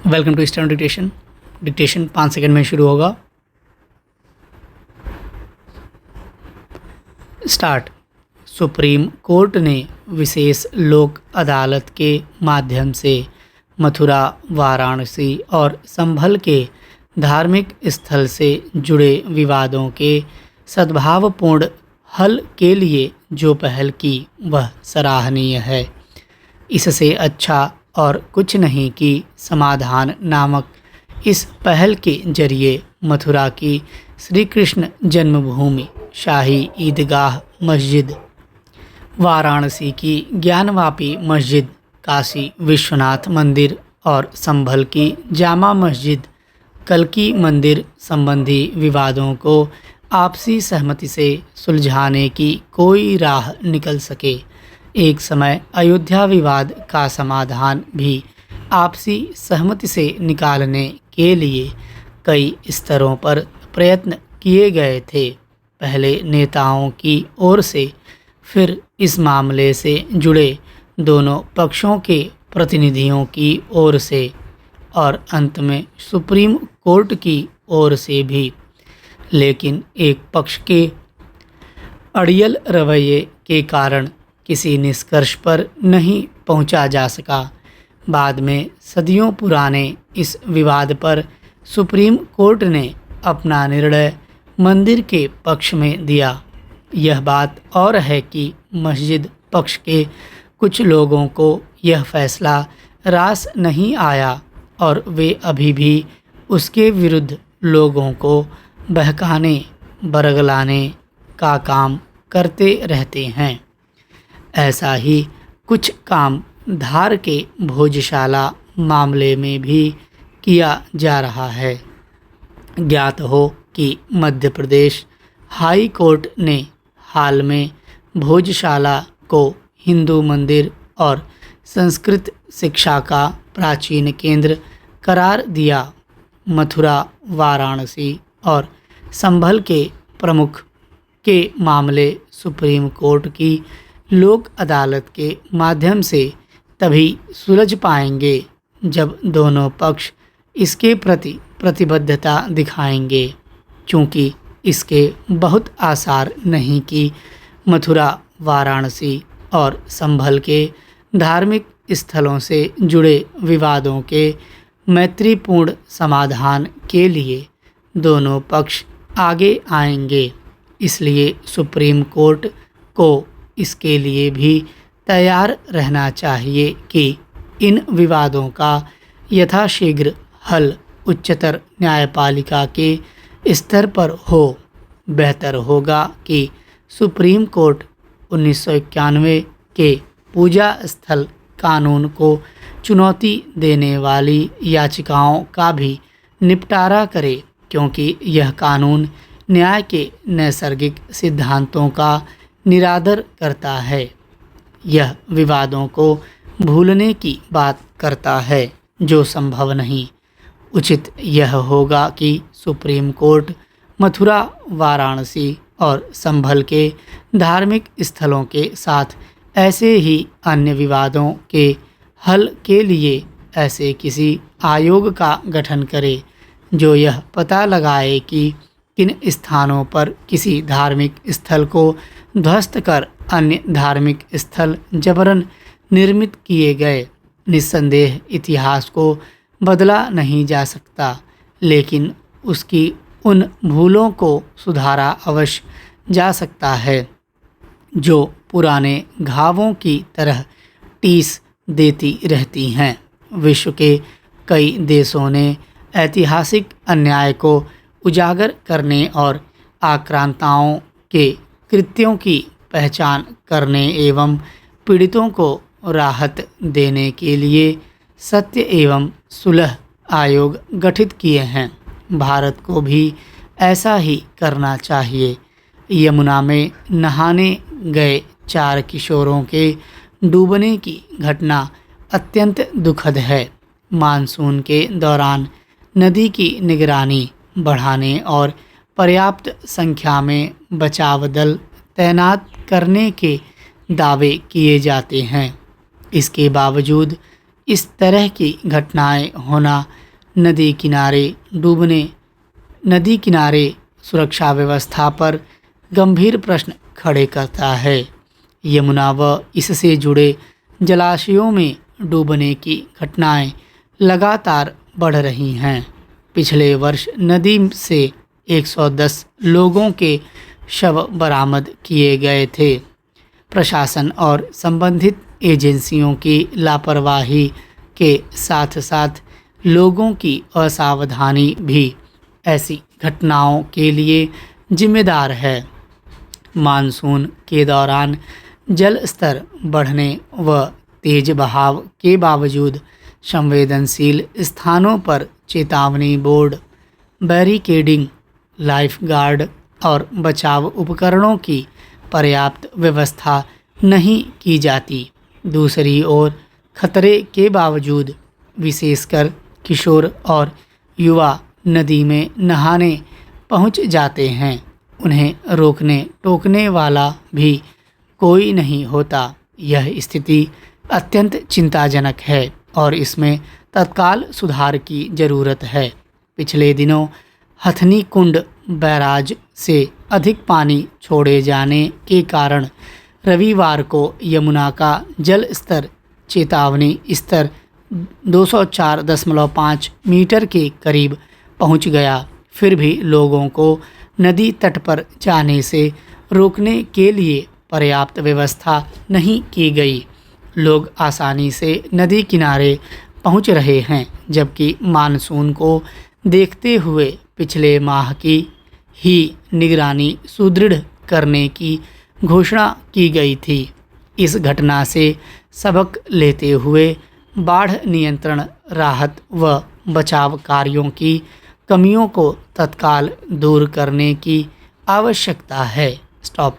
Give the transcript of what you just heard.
Welcome to standard dictation. Dictation 5 second में शुरू होगा। स्टार्ट। सुप्रीम कोर्ट ने विशेष लोक अदालत के माध्यम से मथुरा, वाराणसी और संभल के धार्मिक स्थल से जुड़े विवादों के सद्भावपूर्ण हल के लिए जो पहल की वह सराहनीय है। इससे अच्छा और कुछ नहीं कि समाधान नामक इस पहल के जरिए मथुरा की श्री कृष्ण जन्मभूमि शाही ईदगाह मस्जिद, वाराणसी की ज्ञानवापी मस्जिद, काशी विश्वनाथ मंदिर और संभल की जामा मस्जिद कल्की मंदिर संबंधी विवादों को आपसी सहमति से सुलझाने की कोई राह निकल सके। एक समय अयोध्या विवाद का समाधान भी आपसी सहमति से निकालने के लिए कई स्तरों पर प्रयत्न किए गए थे। पहले नेताओं की ओर से, फिर इस मामले से जुड़े दोनों पक्षों के प्रतिनिधियों की ओर से और अंत में सुप्रीम कोर्ट की ओर से भी। लेकिन एक पक्ष के अड़ियल रवैये के कारण किसी निष्कर्ष पर नहीं पहुंचा जा सका। बाद में सदियों पुराने इस विवाद पर सुप्रीम कोर्ट ने अपना निर्णय मंदिर के पक्ष में दिया। यह बात और है कि मस्जिद पक्ष के कुछ लोगों को यह फैसला रास नहीं आया और वे अभी भी उसके विरुद्ध लोगों को बहकाने बरगलाने का काम करते रहते हैं। ऐसा ही कुछ काम धार के भोजशाला मामले में भी किया जा रहा है। ज्ञात हो कि मध्य प्रदेश हाई कोर्ट ने हाल में भोजशाला को हिंदू मंदिर और संस्कृत शिक्षा का प्राचीन केंद्र करार दिया। मथुरा, वाराणसी और संभल के प्रमुख के मामले सुप्रीम कोर्ट की लोक अदालत के माध्यम से तभी सुलझ पाएंगे जब दोनों पक्ष इसके प्रति प्रतिबद्धता दिखाएंगे, क्योंकि इसके बहुत आसार नहीं कि मथुरा, वाराणसी और संभल के धार्मिक स्थलों से जुड़े विवादों के मैत्रीपूर्ण समाधान के लिए दोनों पक्ष आगे आएंगे। इसलिए सुप्रीम कोर्ट को इसके लिए भी तैयार रहना चाहिए कि इन विवादों का यथाशीघ्र हल उच्चतर न्यायपालिका के स्तर पर हो। बेहतर होगा कि सुप्रीम कोर्ट 1991 के पूजा स्थल कानून को चुनौती देने वाली याचिकाओं का भी निपटारा करे, क्योंकि यह कानून न्याय के नैसर्गिक सिद्धांतों का निरादर करता है। यह विवादों को भूलने की बात करता है, जो संभव नहीं। उचित यह होगा कि सुप्रीम कोर्ट मथुरा, वाराणसी और संभल के धार्मिक स्थलों के साथ ऐसे ही अन्य विवादों के हल के लिए ऐसे किसी आयोग का गठन करे जो यह पता लगाए कि किन स्थानों पर किसी धार्मिक स्थल को ध्वस्त कर अन्य धार्मिक स्थल जबरन निर्मित किए गए। निस्संदेह इतिहास को बदला नहीं जा सकता, लेकिन उसकी उन भूलों को सुधारा अवश्य जा सकता है जो पुराने घावों की तरह टीस देती रहती हैं। विश्व के कई देशों ने ऐतिहासिक अन्याय को उजागर करने और आक्रांताओं के कृत्यों की पहचान करने एवं पीड़ितों को राहत देने के लिए सत्य एवं सुलह आयोग गठित किए हैं। भारत को भी ऐसा ही करना चाहिए। यमुना में नहाने गए 4 किशोरों के डूबने की घटना अत्यंत दुखद है। मानसून के दौरान नदी की निगरानी बढ़ाने और पर्याप्त संख्या में बचाव दल तैनात करने के दावे किए जाते हैं। इसके बावजूद इस तरह की घटनाएं होना नदी किनारे सुरक्षा व्यवस्था पर गंभीर प्रश्न खड़े करता है। यमुना व इससे जुड़े जलाशयों में डूबने की घटनाएं लगातार बढ़ रही हैं। पिछले वर्ष नदी से 110 लोगों के शव बरामद किए गए थे। प्रशासन और संबंधित एजेंसियों की लापरवाही के साथ साथ लोगों की असावधानी भी ऐसी घटनाओं के लिए जिम्मेदार है। मानसून के दौरान जल स्तर बढ़ने व तेज बहाव के बावजूद संवेदनशील स्थानों पर चेतावनी बोर्ड, बैरिकेडिंग, लाइफ गार्ड और बचाव उपकरणों की पर्याप्त व्यवस्था नहीं की जाती। दूसरी ओर खतरे के बावजूद विशेषकर किशोर और युवा नदी में नहाने पहुंच जाते हैं। उन्हें रोकने टोकने वाला भी कोई नहीं होता। यह स्थिति अत्यंत चिंताजनक है और इसमें तत्काल सुधार की ज़रूरत है। पिछले दिनों हथनी कुंड बैराज से अधिक पानी छोड़े जाने के कारण रविवार को यमुना का जल स्तर चेतावनी स्तर 204.5 मीटर के करीब पहुंच गया। फिर भी लोगों को नदी तट पर जाने से रोकने के लिए पर्याप्त व्यवस्था नहीं की गई। लोग आसानी से नदी किनारे पहुंच रहे हैं, जबकि मानसून को देखते हुए पिछले माह की ही निगरानी सुदृढ़ करने की घोषणा की गई थी। इस घटना से सबक लेते हुए बाढ़ नियंत्रण, राहत व बचाव कार्यों की कमियों को तत्काल दूर करने की आवश्यकता है। स्टॉप।